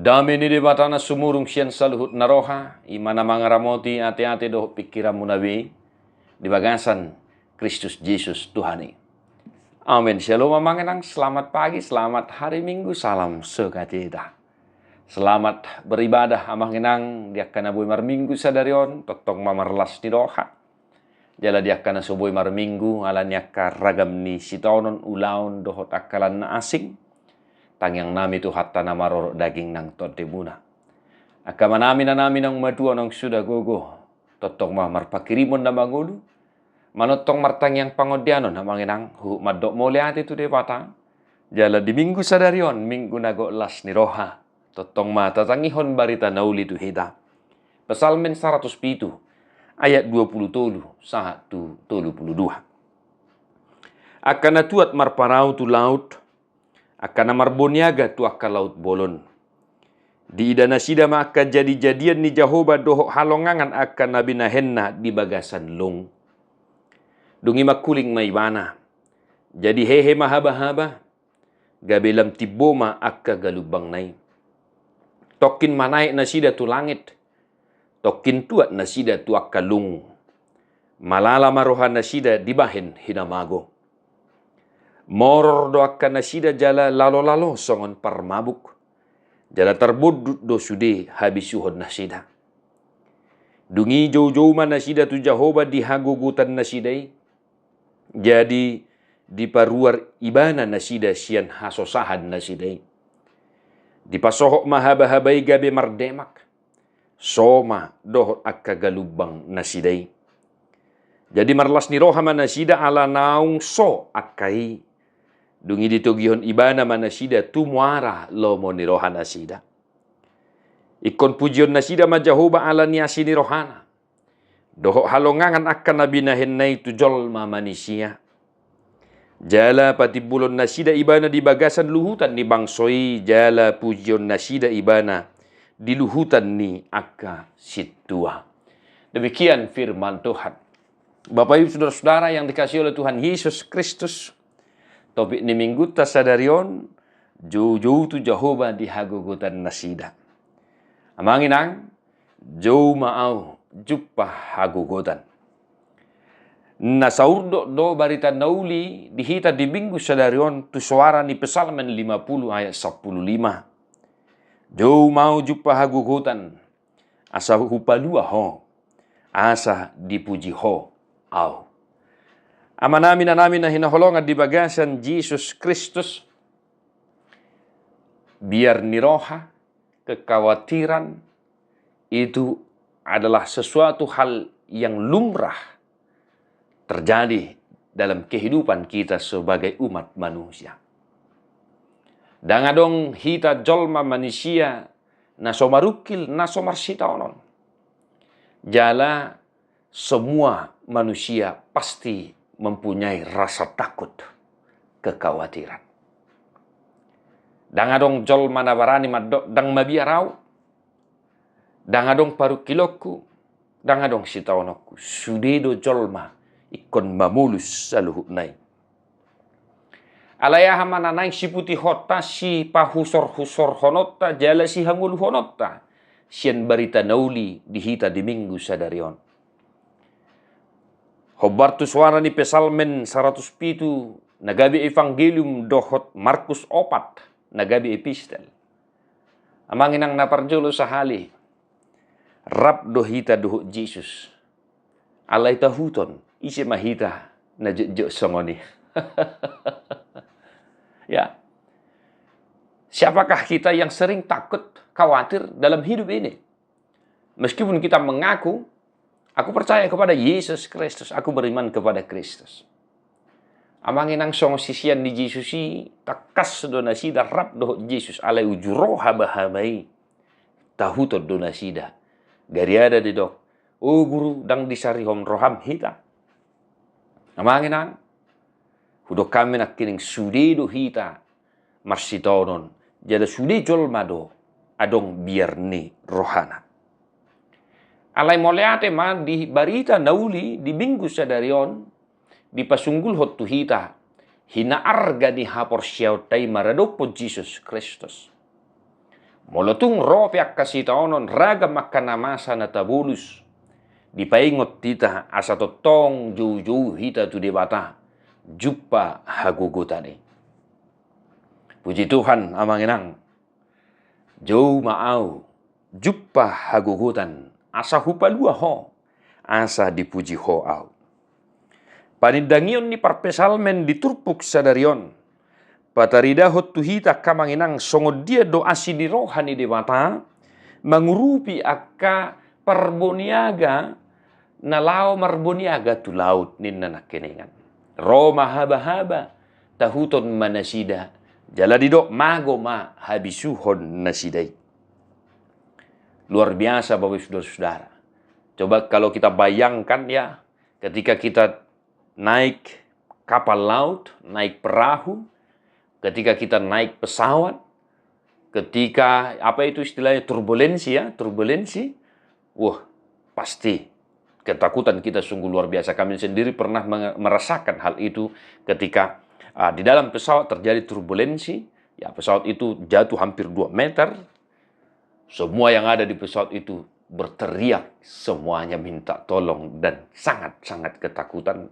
Dami ni di batana sumurung sian saluhut naroha, imana mangaramoti ate-ate doh pikiran munawi, di bagasan Kristus Yesus Tuhani. Amin. Shalom amangenang, selamat pagi, selamat hari Minggu, salam sukacita. Selamat beribadah amangenang, diakana bui mar Minggu sadarion, totong mamarlas ni roha. Jala diakana soboi mar Minggu, ala niaka ragam ni sitonon ulaun dohot akalan na asing. Tangyang nami tu hatta na marorok daging nang tote buna. Akama nami na nami nang madua nang sudah gogo. Totong ma marpakirimon na mangudu. Manotong martang yang pangodianon na manginang hu madok moleati tu dewata. Jala di minggu sadarion, minggu nago las ni roha. Totong ma tatangihon barita nauli tu hita. Pesalmen 107 ayat 20 tolu sahat tu 22. Akan tuat marparau tu laut. Akan marboniaga tu akka laut bolon. Di idana sida maka jadi-jadian ni Jehovah dohok halongangan akan nabi nahenna di bagasan long. Dungi makuling maibana. Jadi hehe mahaba-haba. Gabelam tiboma akka galubang nai. Tokin manaik na sida tu langit. Tokin tuat na sida tu akka lung. Malala marohan na sida dibahen hinamago. Moror do akka nasida jala lalo-lalo songon parmabuk. Jala terbudut do sude habis suhod nasida. Dungi jauh-jauh man nasida tu Jehovah dihagugutan nasidai. Jadi di paruar ibana nasida sian hasosahan nasidai. Di pasohok mahaba-habai gabe mardemak. Soma dohot akka galubang nasidai. Jadi marlas ni rohama nasida ala naung so akai. Dungi ditugihon ibana manasida tumuara lomo ni rohana sida. Ikon pujion nasida ma Jehovah ala niasi ni rohana. Dohok halongangan akan nabi nahenai tujol ma manisia. Jala patibulon nasida ibana di bagasan luhutan ni bangsoi. Jala pujion nasida ibana di luhutan ni akka situa. Demikian firman Tuhan. Bapak Ibu saudara-saudara yang dikasihi oleh Tuhan Yesus Kristus. Topik ni minggu tasadarion jauh-jauh tu Jehovah dihagugutan nasida. Amanginang jauh maau jumpa hagugutan. Nasaurdo do barita nauli dihita di minggu sadarion tu suara ni Pesalmen 50 ayat 15. Jauh mau jumpa hagugutan. Asa hupalua ho. Asa dipuji ho au. Amanami na namin na hinaholongan di bagasan Jesus Kristus. Biar niroha, kekhawatiran, itu adalah sesuatu hal yang lumrah terjadi dalam kehidupan kita sebagai umat manusia. Dangadong hita jolma manusia nasomarukil nasomarsitaonon. Jala semua manusia pasti mempunyai rasa takut, kekhawatiran. Dangadong jol manabarani madok dang mabiarau. Dangadong paru kiloku. Dangadong sitaonoku. Sudedo jolma ikon mamulus saluhut nai. Alayaha mananay si puti hota si pahusor-husor honota jala si hangul honota. Sian barita nauli dihita di minggu sadarion. Hobartu suara ni Pesalmen 107 nagabi evangelium dohot Markus 4 nagabi epistel. Amanginang naparjolo sahali. Rap dohita dohot Jesus. Alay tahuton isi mahita na jujur songoni. Ya. Siapakah kita yang sering takut, khawatir dalam hidup ini? Meskipun kita mengaku aku percaya kepada Yesus Kristus. Aku beriman kepada Kristus. Amanginang song sisian di Yesusi takas donasida rap doh Yesus alai ujuroha bahabai. Tahuto donasida. Gariada di dok. Oh guru dang disarihom roham hita. Amanginang. Hudok kami nakining sudedo hita. Marsitonon. Jada sude jolmado. Adong biarni rohana. Alai moleate ma di barita nauli di minggu sadarion di pasunggul hotu hita hina arga ni hapor siau tai maradopo Jesus Kristus. Molotung ro piak kasih taonon ragam makan masa na tabulus. Dipaingot tita asa totong jauh-jauh hita tu debata. Jumpa hagugutani. Puji Tuhan amanginang. Jauh maau. Jumpa hagugutan. Asa hupalua ho. Asa dipuji ho au. Panindangion ni parpesalmen diturpuk sadarion. Patarida hot tuhita kamanginang songod dia doa di rohani dewata mengurupi akka perboniaga nalau marboniaga tu laut ninna nakenengan. Roma haba-haba tahuton manasida jaladido mago ma habisuhon nasidai. Luar biasa Bapak Saudara-saudara. Coba kalau kita bayangkan ya, ketika kita naik kapal laut, naik perahu, ketika kita naik pesawat, ketika apa itu istilahnya turbulensi ya, turbulensi, wah pasti ketakutan kita sungguh luar biasa. Kami sendiri pernah merasakan hal itu ketika di dalam pesawat terjadi turbulensi, ya pesawat itu jatuh hampir 2 meter, semua yang ada di pesawat itu berteriak, semuanya minta tolong dan sangat-sangat ketakutan.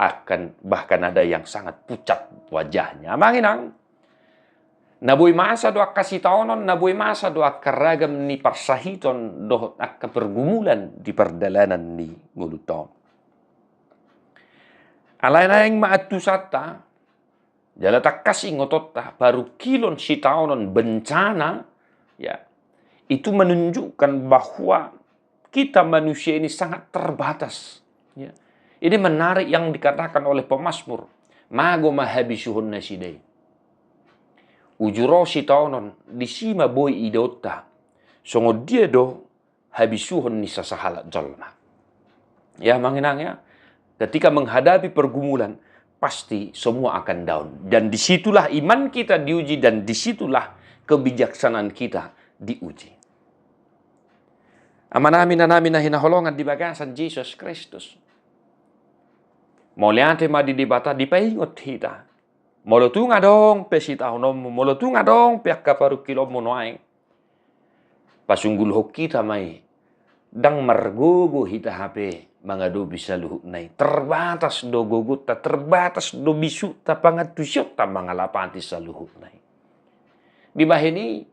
Bahkan ada yang sangat pucat wajahnya. Manginang, nabuy masa doa kasih taonon, nabuy masa doa karagam ni parsahiton doh akka pergumulan di perdalanan ni nguluton. Alain-alain maatusata, jala takasi ngototta, baru kilon si taonon bencana, ya, itu menunjukkan bahwa kita manusia ini sangat terbatas. Ya. Ini menarik yang dikatakan oleh pemazmur. Mago mahabisuhun nasidai. Ujuro si taonon disima boy idota. Songo dia do habisuhun nisa sahala jalma. Ya manginang ya. Ketika menghadapi pergumulan, pasti semua akan down. Dan disitulah iman kita diuji dan disitulah kebijaksanaan kita diuji. Amanami na namin na hinaholongan di bagasan Jesus Kristus. Moliante ma di dibata di paingot hita. Molotunga dong pesita honom, molotunga dong pihak kaparu kilo monoai. Pasunggul hok kita mai. Dang margogo hita HP mangado bisa luhut nai. Terbatas do gogut ta, terbatas do bisu ta pangatusyo ta mangalapati sa luhut nai. Di bahini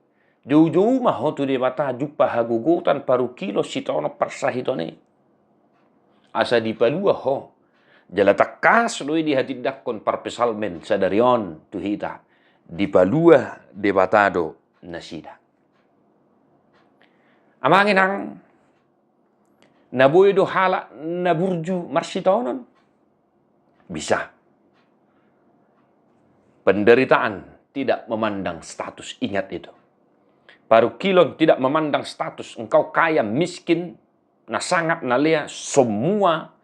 jauh-jauh mah tu dibata jumpa hagugutan paru kilo sitono persahitone. Asa di palua ho. Jala takas doi di hati dakon parpesalmen sadarion tuhita di palua debatado nasida. Amanginang nabuy do hala naburju marsitonon bisa. Penderitaan tidak memandang status, ingat itu. Paru kilon tidak memandang status, engkau kaya miskin, na sangat nalea, semua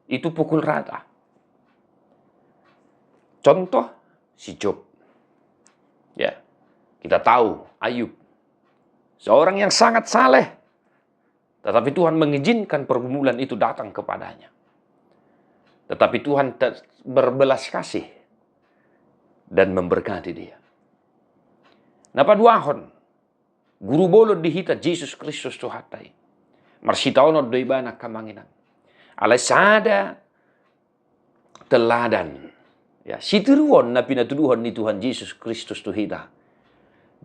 itu pukul rata. Contoh si Job. Ya. Kita tahu Ayub. Seorang yang sangat saleh. Tetapi Tuhan mengizinkan pergumulan itu datang kepadanya. Tetapi Tuhan berbelas kasih dan memberkati dia. Napa duahon? Guru bolon dihita Jesus Kristus Tuhatai. Marsitaono doibana kamanginan. Alai sada teladan. Ya, situruon na pinatuduhan ni Tuhan Yesus Kristus tuhita.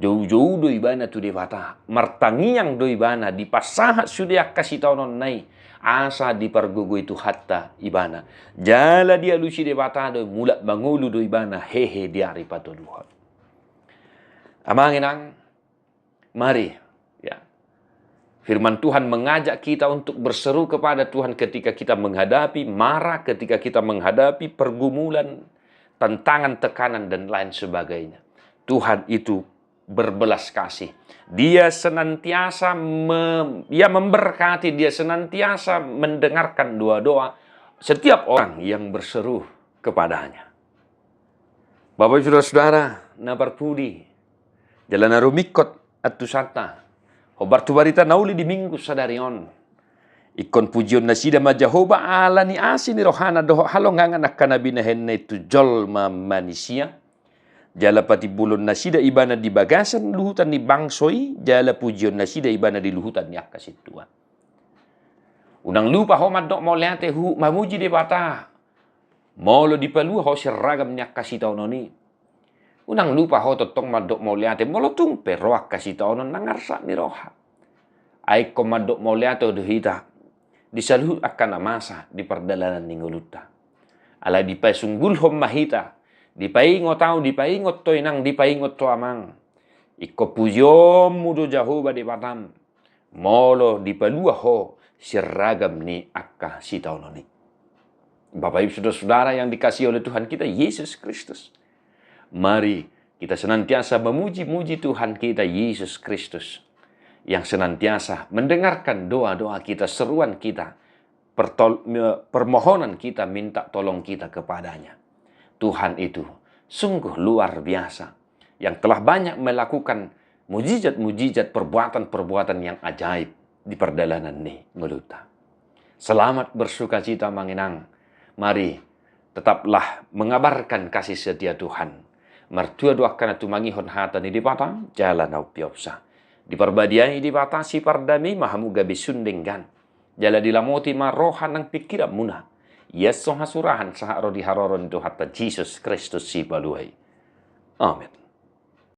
Jauh-jauh do ibana tu dewata. Martangiang do ibana di pasahat sudah kasih taonon nai. Asa di pargogo itu hatta ibana. Jala dia lusi dewata do mulak mangulu do ibana hehe diari patuduhan. Amanginang, mari. Firman Tuhan mengajak kita untuk berseru kepada Tuhan ketika kita menghadapi marah, ketika kita menghadapi pergumulan, tantangan, tekanan, dan lain sebagainya. Tuhan itu berbelas kasih. Dia senantiasa memberkati, dia senantiasa mendengarkan doa-doa setiap orang yang berseru kepadanya. Bapak saudara-saudara, nabarpudi, jalan rumikot atusata. Hobar tu barita nauli di minggu sadarion. Ikon pujion nasida majahoba ala ni asi ni rohana doho halongangan akan nabi nahenne itu jolma manusia. Jala pati bulon nasida ibana di bagasan luhutan ni bangsoi, jala pujion nasida ibana di luhutan ni akasitua. Unang lupa ho madok mo leate hu mamuji de bata. Molo di palua ho seragam ni akasitau noni. Unang lupa ho totong madok mo leate molo tung pero akasitau non nangarsa ni roha. Ai ko madok mo leate dohita. Disaluh akan amasa di perdalanan ni nguluta. Ala di pasunggul hom mahita. Di paingot tau, di paingot to inang, di paingot to amang. Iko pujom mudo Jahoba di batam. Molo di palua ho seragam ni akka sitau noni. Bapak Ibu Saudara-saudara yang dikasihi oleh Tuhan kita Yesus Kristus. Mari kita senantiasa memuji-muji Tuhan kita Yesus Kristus. Yang senantiasa mendengarkan doa-doa kita, seruan kita, permohonan kita, minta tolong kita kepadanya. Tuhan itu sungguh luar biasa, yang telah banyak melakukan mujizat-mujizat, perbuatan-perbuatan yang ajaib di perdalanan ni ngeluta. Selamat bersuka cita manginang. Mari tetaplah mengabarkan kasih setia Tuhan. Mertua doakan tu mangihon hata ni di batang jalan au piopsa. Diperbadiai di batasi pardami mahamuga bisundenggan. Jala dilamoti marohan ng pikiran muna. Yeso hasurahan sa rodi haroron to hatta Jesus Kristus si baluhay. Amen.